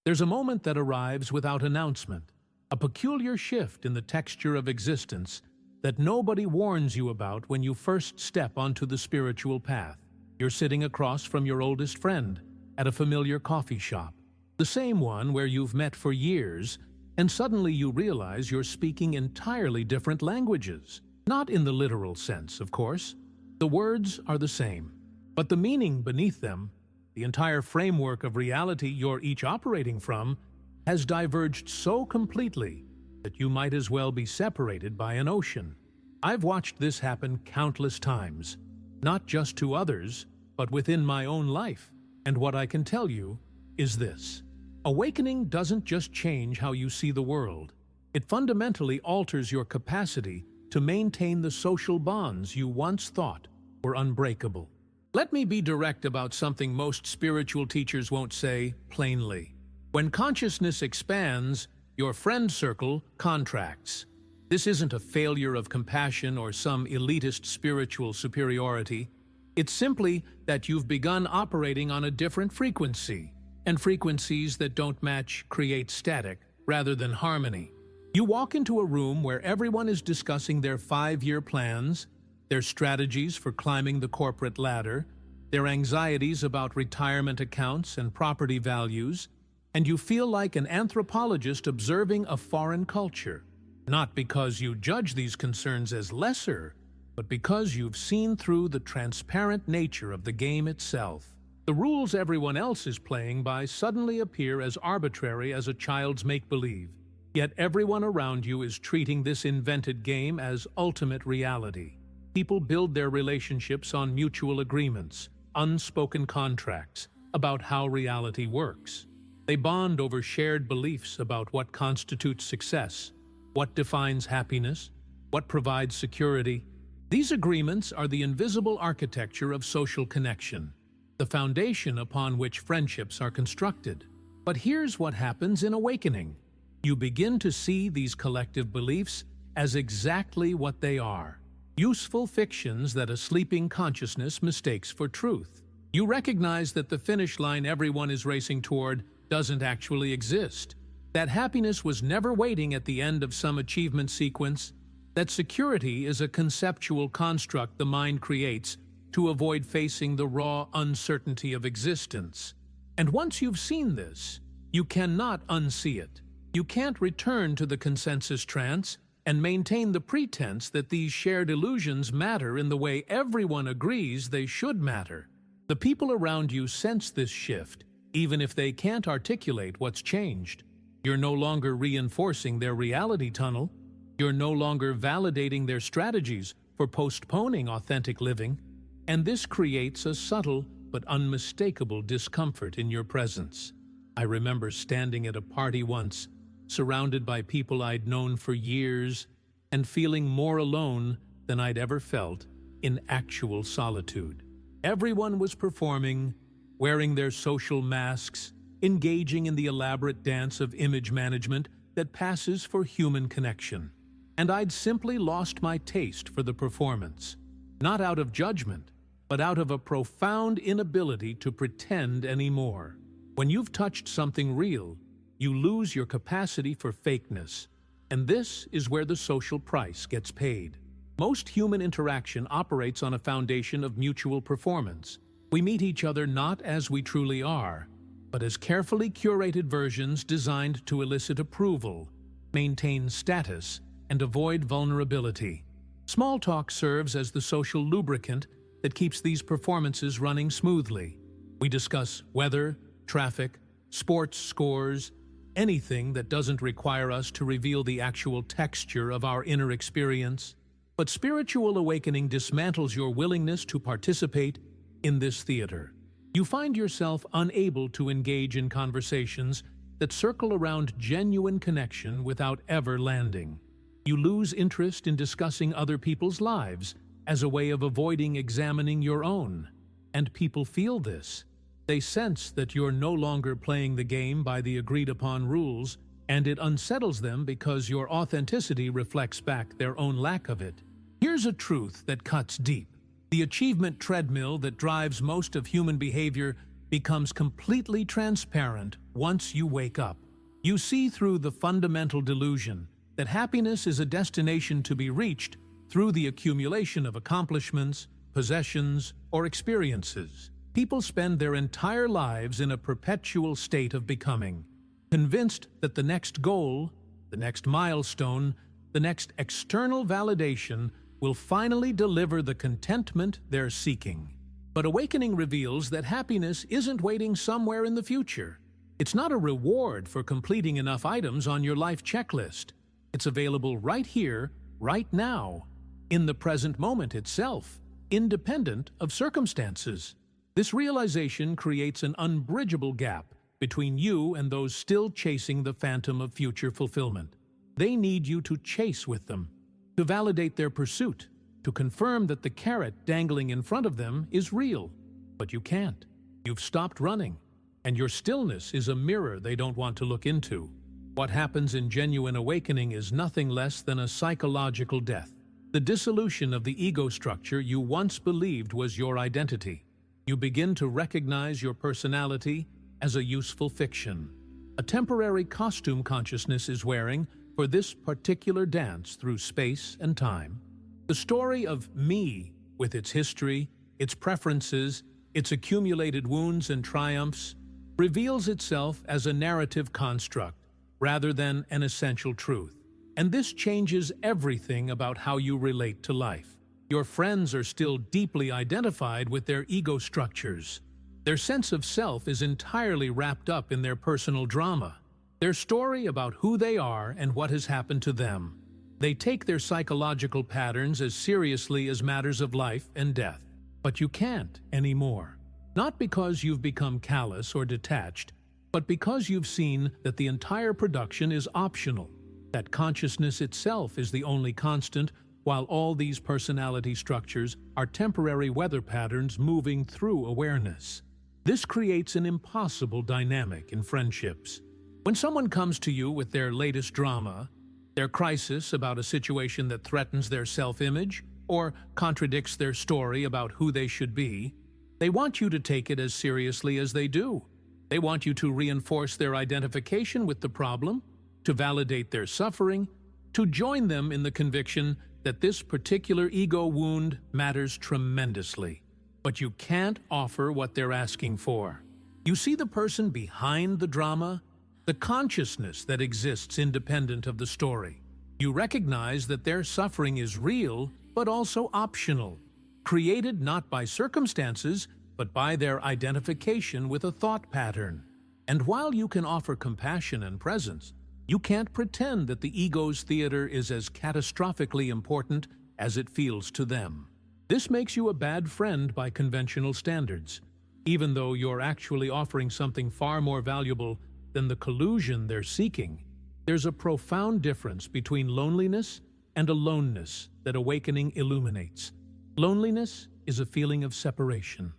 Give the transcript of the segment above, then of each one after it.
There's a moment that arrives without announcement, a peculiar shift in the texture of existence that nobody warns you about when you first step onto the spiritual path. You're sitting across from your oldest friend at a familiar coffee shop, the same one where you've met for years, and suddenly you realize you're speaking entirely different languages. Not in the literal sense, of course. The words are the same, but the meaning beneath them, the entire framework of reality you're each operating from, has diverged so completely that you might as well be separated by an ocean. I've watched this happen countless times, not just to others, but within my own life. And what I can tell you is this: awakening doesn't just change how you see the world. It fundamentally alters your capacity to maintain the social bonds you once thought were unbreakable. Let me be direct about something most spiritual teachers won't say plainly. When consciousness expands, your friend circle contracts. This isn't a failure of compassion or some elitist spiritual superiority. It's simply that you've begun operating on a different frequency, and frequencies that don't match create static rather than harmony. You walk into a room where everyone is discussing their 5-year plans, their strategies for climbing the corporate ladder, their anxieties about retirement accounts and property values, and you feel like an anthropologist observing a foreign culture. Not because you judge these concerns as lesser, but because you've seen through the transparent nature of the game itself. The rules everyone else is playing by suddenly appear as arbitrary as a child's make-believe, yet everyone around you is treating this invented game as ultimate reality. People build their relationships on mutual agreements, unspoken contracts about how reality works. They bond over shared beliefs about what constitutes success, what defines happiness, what provides security. These agreements are the invisible architecture of social connection, the foundation upon which friendships are constructed. But here's what happens in awakening. You begin to see these collective beliefs as exactly what they are: useful fictions that a sleeping consciousness mistakes for truth. You recognize that the finish line everyone is racing toward doesn't actually exist, that happiness was never waiting at the end of some achievement sequence, that security is a conceptual construct the mind creates to avoid facing the raw uncertainty of existence. And once you've seen this, you cannot unsee it. You can't return to the consensus trance and maintain the pretense that these shared illusions matter in the way everyone agrees they should matter. The people around you sense this shift, even if they can't articulate what's changed. You're no longer reinforcing their reality tunnel. You're no longer validating their strategies for postponing authentic living. And this creates a subtle but unmistakable discomfort in your presence. I remember standing at a party once, surrounded by people I'd known for years, and feeling more alone than I'd ever felt in actual solitude. Everyone was performing, wearing their social masks, engaging in the elaborate dance of image management that passes for human connection. And I'd simply lost my taste for the performance, not out of judgment, but out of a profound inability to pretend anymore. When you've touched something real, you lose your capacity for fakeness, and this is where the social price gets paid. Most human interaction operates on a foundation of mutual performance. We meet each other not as we truly are, but as carefully curated versions designed to elicit approval, maintain status, and avoid vulnerability. Small talk serves as the social lubricant that keeps these performances running smoothly. We discuss weather, traffic, sports scores, anything that doesn't require us to reveal the actual texture of our inner experience. But spiritual awakening dismantles your willingness to participate in this theater. You find yourself unable to engage in conversations that circle around genuine connection without ever landing. You lose interest in discussing other people's lives as a way of avoiding examining your own. And people feel this. They sense that you're no longer playing the game by the agreed-upon rules, and it unsettles them because your authenticity reflects back their own lack of it. Here's a truth that cuts deep. The achievement treadmill that drives most of human behavior becomes completely transparent once you wake up. You see through the fundamental delusion that happiness is a destination to be reached through the accumulation of accomplishments, possessions, or experiences. People spend their entire lives in a perpetual state of becoming, convinced that the next goal, the next milestone, the next external validation will finally deliver the contentment they're seeking. But awakening reveals that happiness isn't waiting somewhere in the future. It's not a reward for completing enough items on your life checklist. It's available right here, right now, in the present moment itself, independent of circumstances. This realization creates an unbridgeable gap between you and those still chasing the phantom of future fulfillment. They need you to chase with them, to validate their pursuit, to confirm that the carrot dangling in front of them is real. But you can't. You've stopped running, and your stillness is a mirror they don't want to look into. What happens in genuine awakening is nothing less than a psychological death, the dissolution of the ego structure you once believed was your identity. You begin to recognize your personality as a useful fiction, a temporary costume consciousness is wearing for this particular dance through space and time. The story of me, with its history, its preferences, its accumulated wounds and triumphs, reveals itself as a narrative construct rather than an essential truth. And this changes everything about how you relate to life. Your friends are still deeply identified with their ego structures. Their sense of self is entirely wrapped up in their personal drama, their story about who they are and what has happened to them. They take their psychological patterns as seriously as matters of life and death. But you can't anymore. Not because you've become callous or detached, but because you've seen that the entire production is optional, that consciousness itself is the only constant, while all these personality structures are temporary weather patterns moving through awareness. This creates an impossible dynamic in friendships. When someone comes to you with their latest drama, their crisis about a situation that threatens their self-image or contradicts their story about who they should be, they want you to take it as seriously as they do. They want you to reinforce their identification with the problem, to validate their suffering, to join them in the conviction that this particular ego wound matters tremendously. But you can't offer what they're asking for. You see the person behind the drama, the consciousness that exists independent of the story. You recognize that their suffering is real, but also optional, created not by circumstances, but by their identification with a thought pattern. And while you can offer compassion and presence, you can't pretend that the ego's theater is as catastrophically important as it feels to them. This makes you a bad friend by conventional standards, even though you're actually offering something far more valuable than the collusion they're seeking. There's a profound difference between loneliness and aloneness that awakening illuminates. Loneliness is a feeling of separation,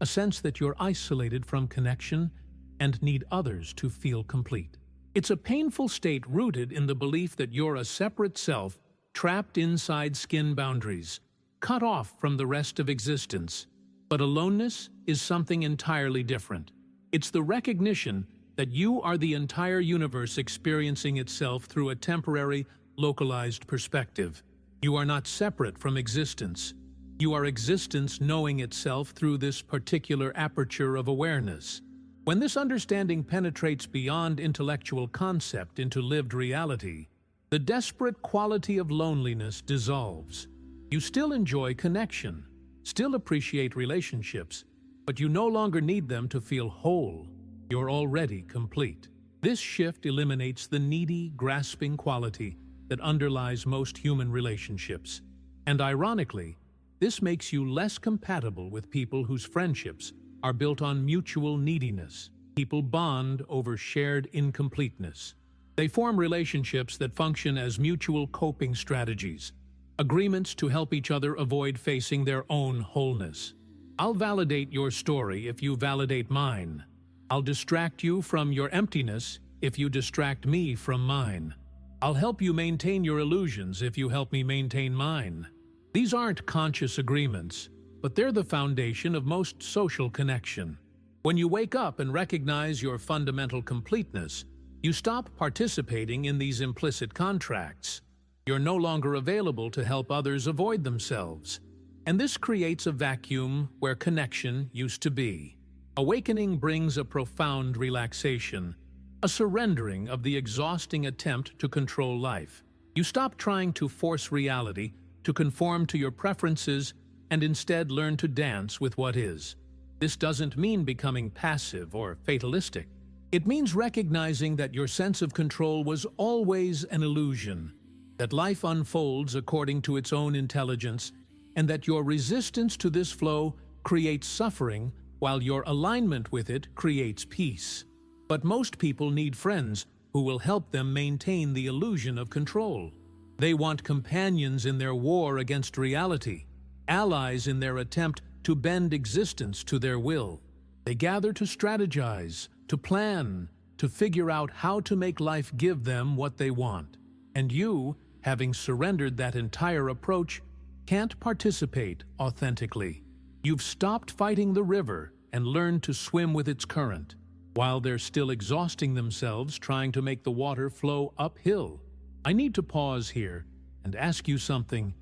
a sense that you're isolated from connection and need others to feel complete. It's a painful state rooted in the belief that you're a separate self trapped inside skin boundaries, cut off from the rest of existence. But aloneness is something entirely different. It's the recognition that you are the entire universe experiencing itself through a temporary, localized perspective. You are not separate from existence. You are existence knowing itself through this particular aperture of awareness. When this understanding penetrates beyond intellectual concept into lived reality, the desperate quality of loneliness dissolves. You still enjoy connection, still appreciate relationships, but you no longer need them to feel whole. You're already complete. This shift eliminates the needy, grasping quality that underlies most human relationships. And ironically, this makes you less compatible with people whose friendships are built on mutual neediness. People bond over shared incompleteness. They form relationships that function as mutual coping strategies, agreements to help each other avoid facing their own wholeness. I'll validate your story if you validate mine. I'll distract you from your emptiness if you distract me from mine. I'll help you maintain your illusions if you help me maintain mine. These aren't conscious agreements, but they're the foundation of most social connection. When you wake up and recognize your fundamental completeness, you stop participating in these implicit contracts. You're no longer available to help others avoid themselves. And this creates a vacuum where connection used to be. Awakening brings a profound relaxation, a surrendering of the exhausting attempt to control life. You stop trying to force reality, to conform to your preferences, and instead learn to dance with what is. This doesn't mean becoming passive or fatalistic. It means recognizing that your sense of control was always an illusion, that life unfolds according to its own intelligence, and that your resistance to this flow creates suffering while your alignment with it creates peace. But most people need friends who will help them maintain the illusion of control. They want companions in their war against reality, allies in their attempt to bend existence to their will. They gather to strategize, to plan, to figure out how to make life give them what they want. And you, having surrendered that entire approach, can't participate authentically. You've stopped fighting the river and learned to swim with its current, while they're still exhausting themselves trying to make the water flow uphill. I need to pause here and ask you something,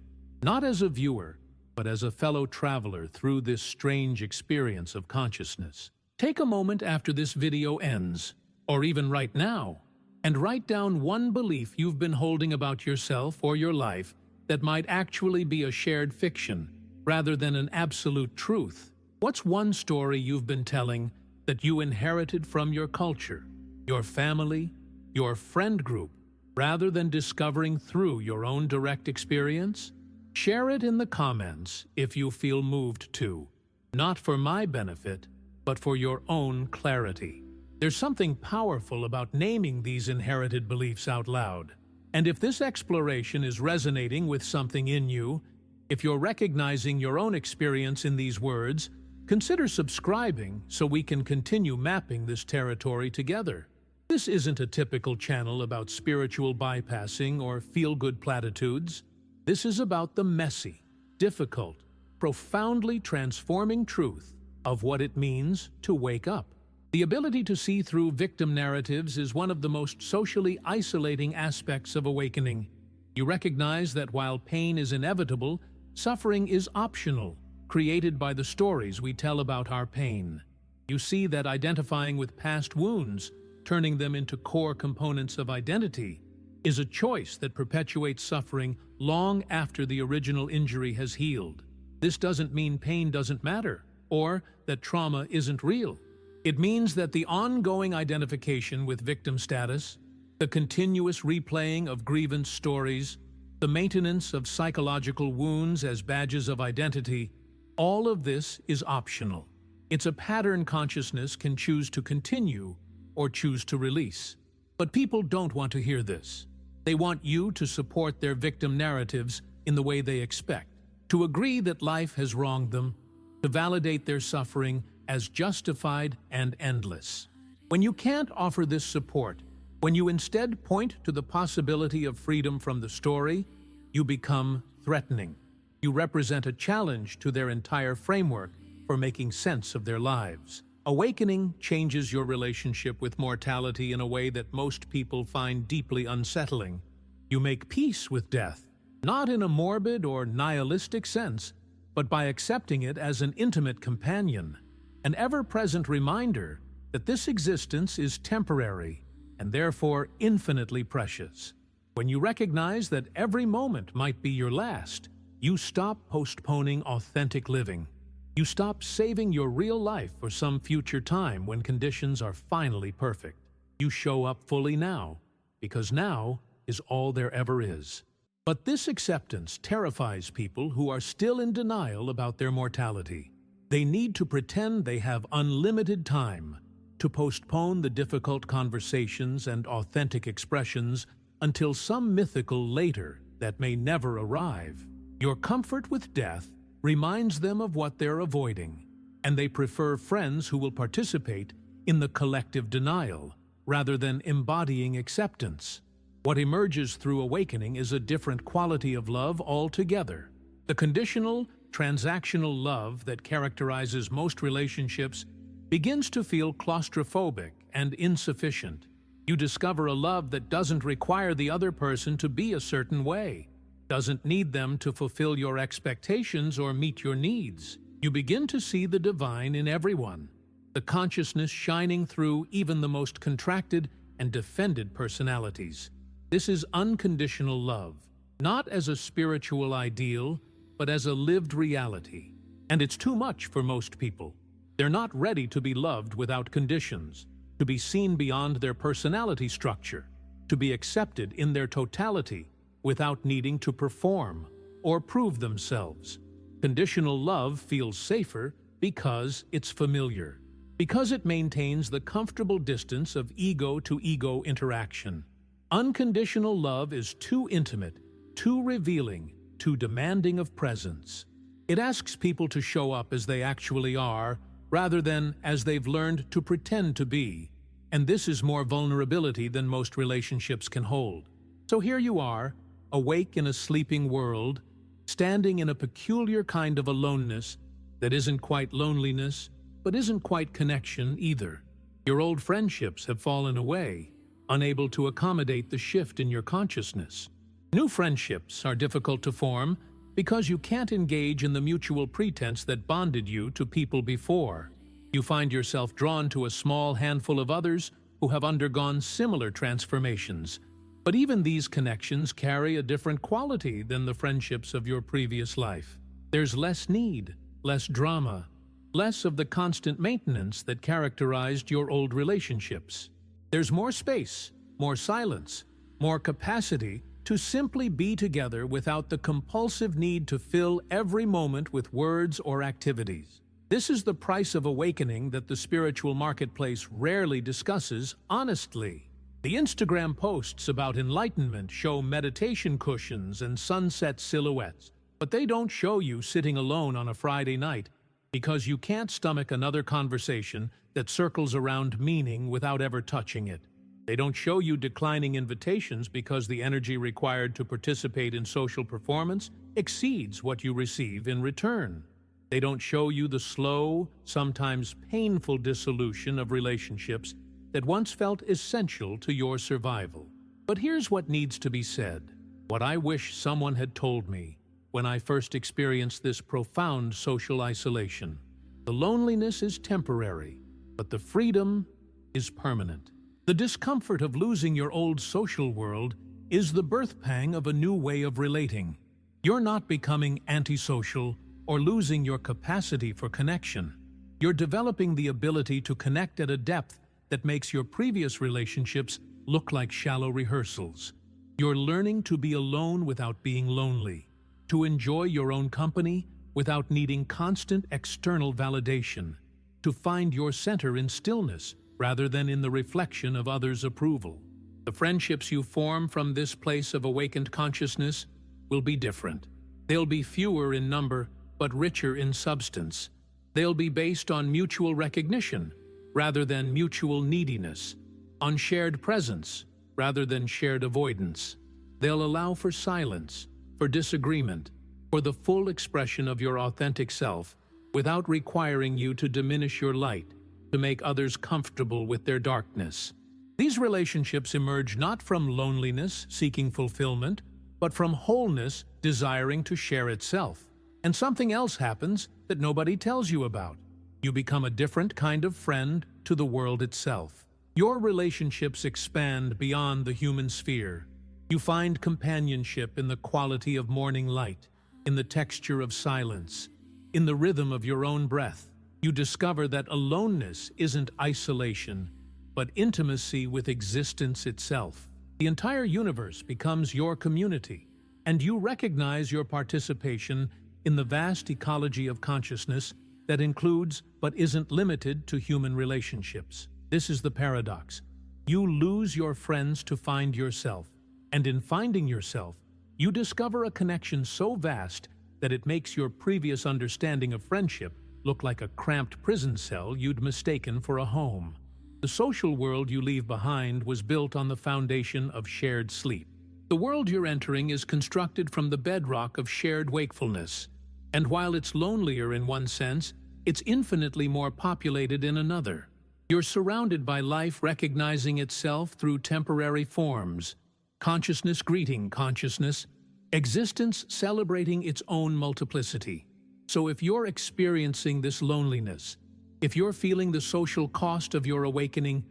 not as a viewer, but as a fellow traveler through this strange experience of consciousness. Take a moment after this video ends, or even right now, and write down one belief you've been holding about yourself or your life that might actually be a shared fiction, rather than an absolute truth. What's one story you've been telling that you inherited from your culture, your family, your friend group, rather than discovering through your own direct experience? Share it in the comments if you feel moved to, not for my benefit, but for your own clarity. There's something powerful about naming these inherited beliefs out loud. And if this exploration is resonating with something in you, if you're recognizing your own experience in these words, consider subscribing so we can continue mapping this territory together. This isn't a typical channel about spiritual bypassing or feel-good platitudes. This is about the messy, difficult, profoundly transforming truth of what it means to wake up. The ability to see through victim narratives is one of the most socially isolating aspects of awakening. You recognize that while pain is inevitable, suffering is optional, created by the stories we tell about our pain. You see that identifying with past wounds, turning them into core components of identity, is a choice that perpetuates suffering long after the original injury has healed. This doesn't mean pain doesn't matter, or that trauma isn't real. It means that the ongoing identification with victim status, the continuous replaying of grievance stories, the maintenance of psychological wounds as badges of identity, all of this is optional. It's a pattern consciousness can choose to continue or choose to release. But people don't want to hear this. They want you to support their victim narratives in the way they expect, to agree that life has wronged them, to validate their suffering as justified and endless. When you can't offer this support, when you instead point to the possibility of freedom from the story, you become threatening. You represent a challenge to their entire framework for making sense of their lives. Awakening changes your relationship with mortality in a way that most people find deeply unsettling. You make peace with death, not in a morbid or nihilistic sense, but by accepting it as an intimate companion, an ever-present reminder that this existence is temporary and therefore infinitely precious. When you recognize that every moment might be your last, you stop postponing authentic living. You stop saving your real life for some future time when conditions are finally perfect. You show up fully now, because now is all there ever is. But this acceptance terrifies people who are still in denial about their mortality. They need to pretend they have unlimited time, to postpone the difficult conversations and authentic expressions until some mythical later that may never arrive. Your comfort with death reminds them of what they're avoiding, and they prefer friends who will participate in the collective denial rather than embodying acceptance. What emerges through awakening is a different quality of love altogether. The conditional, transactional love that characterizes most relationships begins to feel claustrophobic and insufficient. You discover a love that doesn't require the other person to be a certain way, doesn't need them to fulfill your expectations or meet your needs. You begin to see the divine in everyone, the consciousness shining through even the most contracted and defended personalities. This is unconditional love, not as a spiritual ideal, but as a lived reality. And it's too much for most people. They're not ready to be loved without conditions, to be seen beyond their personality structure, to be accepted in their totality without needing to perform or prove themselves. Conditional love feels safer because it's familiar, because it maintains the comfortable distance of ego-to-ego interaction. Unconditional love is too intimate, too revealing, too demanding of presence. It asks people to show up as they actually are, rather than as they've learned to pretend to be. And this is more vulnerability than most relationships can hold. So here you are, awake in a sleeping world, standing in a peculiar kind of aloneness that isn't quite loneliness, but isn't quite connection either. Your old friendships have fallen away, unable to accommodate the shift in your consciousness. New friendships are difficult to form because you can't engage in the mutual pretense that bonded you to people before. You find yourself drawn to a small handful of others who have undergone similar transformations. But even these connections carry a different quality than the friendships of your previous life. There's less need, less drama, less of the constant maintenance that characterized your old relationships. There's more space, more silence, more capacity to simply be together without the compulsive need to fill every moment with words or activities. This is the price of awakening that the spiritual marketplace rarely discusses honestly. The Instagram posts about enlightenment show meditation cushions and sunset silhouettes, but they don't show you sitting alone on a Friday night because you can't stomach another conversation that circles around meaning without ever touching it. They don't show you declining invitations because the energy required to participate in social performance exceeds what you receive in return. They don't show you the slow, sometimes painful dissolution of relationships that once felt essential to your survival. But here's what needs to be said, what I wish someone had told me when I first experienced this profound social isolation. The loneliness is temporary, but the freedom is permanent. The discomfort of losing your old social world is the birth pang of a new way of relating. You're not becoming antisocial or losing your capacity for connection. You're developing the ability to connect at a depth that makes your previous relationships look like shallow rehearsals. You're learning to be alone without being lonely, to enjoy your own company without needing constant external validation, to find your center in stillness rather than in the reflection of others' approval. The friendships you form from this place of awakened consciousness will be different. They'll be fewer in number, but richer in substance. They'll be based on mutual recognition rather than mutual neediness, on shared presence rather than shared avoidance. They'll allow for silence, for disagreement, for the full expression of your authentic self without requiring you to diminish your light, to make others comfortable with their darkness. These relationships emerge not from loneliness seeking fulfillment, but from wholeness desiring to share itself. And something else happens that nobody tells you about. You become a different kind of friend to the world itself. Your relationships expand beyond the human sphere. You find companionship in the quality of morning light, in the texture of silence, in the rhythm of your own breath. You discover that aloneness isn't isolation, but intimacy with existence itself. The entire universe becomes your community, and you recognize your participation in the vast ecology of consciousness that includes but isn't limited to human relationships. This is the paradox. You lose your friends to find yourself, and in finding yourself, you discover a connection so vast that it makes your previous understanding of friendship look like a cramped prison cell you'd mistaken for a home. The social world you leave behind was built on the foundation of shared sleep. The world you're entering is constructed from the bedrock of shared wakefulness, and while it's lonelier in one sense, it's infinitely more populated in another. You're surrounded by life recognizing itself through temporary forms, consciousness greeting consciousness, existence celebrating its own multiplicity. So if you're experiencing this loneliness, if you're feeling the social cost of your awakening,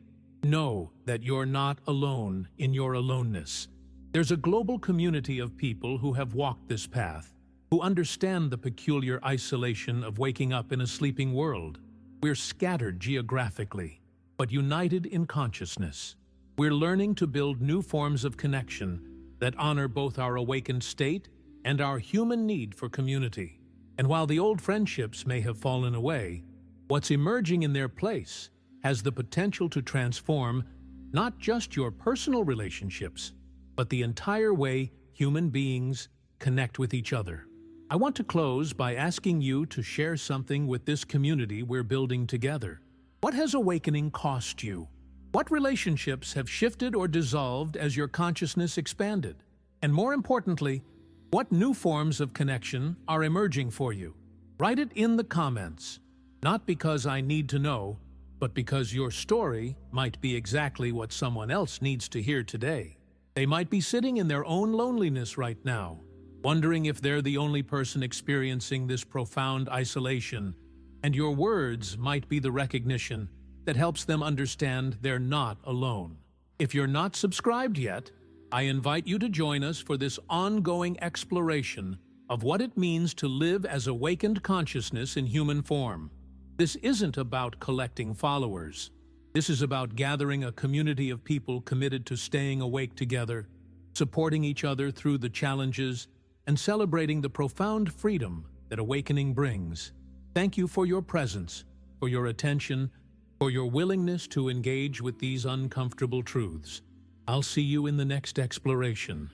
know that you're not alone in your aloneness. There's a global community of people who have walked this path, who understand the peculiar isolation of waking up in a sleeping world. We're scattered geographically, but united in consciousness. We're learning to build new forms of connection that honor both our awakened state and our human need for community. And while the old friendships may have fallen away, what's emerging in their place has the potential to transform not just your personal relationships, but the entire way human beings connect with each other. I want to close by asking you to share something with this community we're building together. What has awakening cost you? What relationships have shifted or dissolved as your consciousness expanded? And more importantly, what new forms of connection are emerging for you? Write it in the comments, not because I need to know, but because your story might be exactly what someone else needs to hear today. They might be sitting in their own loneliness right now, wondering if they're the only person experiencing this profound isolation, and your words might be the recognition that helps them understand they're not alone. If you're not subscribed yet, I invite you to join us for this ongoing exploration of what it means to live as awakened consciousness in human form. This isn't about collecting followers. This is about gathering a community of people committed to staying awake together, supporting each other through the challenges, and celebrating the profound freedom that awakening brings. Thank you for your presence, for your attention, for your willingness to engage with these uncomfortable truths. I'll see you in the next exploration.